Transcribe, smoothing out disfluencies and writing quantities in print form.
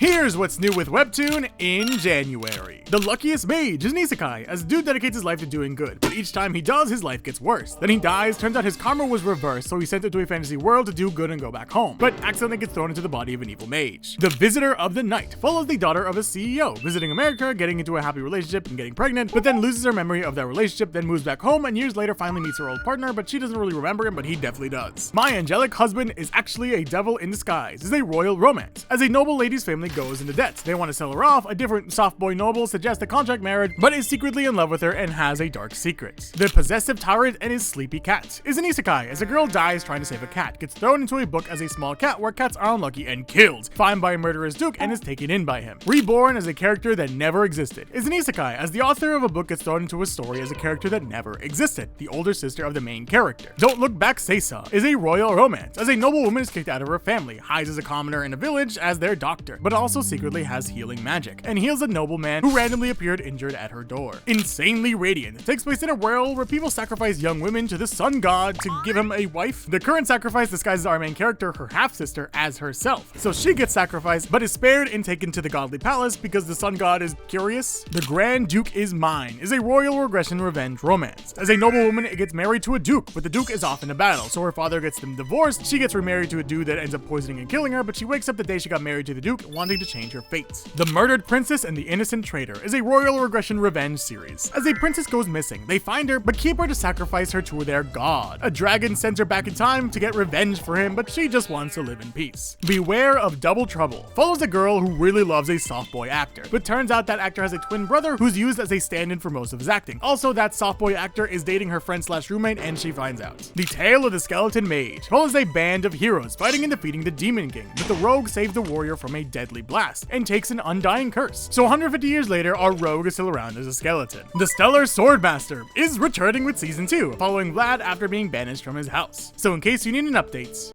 Here's what's new with WEBTOON in January. The Luckiest Mage is an isekai, as the dude dedicates his life to doing good, but each time he does, his life gets worse. Then he dies, turns out his karma was reversed, so he's sent into a fantasy world to do good and go back home, but accidentally gets thrown into the body of an evil mage. The Visitor of the Night follows the daughter of a CEO, visiting America, getting into a happy relationship and getting pregnant, but then loses her memory of that relationship, then moves back home, and years later finally meets her old partner, but she doesn't really remember him, but he definitely does. My Angelic Husband is actually a devil in disguise. It's a royal romance. As a noble lady's family goes into debt, they want to sell her off. A different soft boy noble suggests a contract marriage, but is secretly in love with her and has a dark secret. The Possessive Tyrant and his sleepy cat is an isekai, as a girl dies trying to save a cat, gets thrown into a book as a small cat where cats are unlucky and killed, found by a murderous duke and is taken in by him. Reborn as a character that never existed is an isekai, as the author of a book gets thrown into a story as a character that never existed, the older sister of the main character. Don't Look Back Seisia is a royal romance, as a noble woman is kicked out of her family, hides as a commoner in a village as their doctor, but also secretly has healing magic, and heals a nobleman who randomly appeared injured at her door. Insanely Radiant takes place in a world where people sacrifice young women to the sun god to give him a wife. The current sacrifice disguises our main character, her half-sister, as herself, so she gets sacrificed but is spared and taken to the godly palace because the sun god is curious. The Grand Duke is Mine is a royal regression revenge romance. As a noblewoman, it gets married to a duke, but the duke is off in a battle, so her father gets them divorced. She gets remarried to a dude that ends up poisoning and killing her, but she wakes up the day she got married to the duke, wanting to change her fate. The Murdered Princess and the Innocent Traitor is a royal regression revenge series. As a princess goes missing, they find her but keep her to sacrifice her to their god. A dragon sends her back in time to get revenge for him, but she just wants to live in peace. Beware of Double Trouble follows a girl who really loves a soft boy actor, but turns out that actor has a twin brother who's used as a stand-in for most of his acting. Also, that soft boy actor is dating her friend/roommate, and she finds out. The Tale of the Skeleton Mage follows a band of heroes fighting and defeating the Demon King, but the rogue saves the warrior from a deadly blast and takes an undying curse. So 150 years later, our rogue is still around as a skeleton. The stellar Swordmaster is returning with season 2, following Vlad after being banished from his house. So in case you need an update,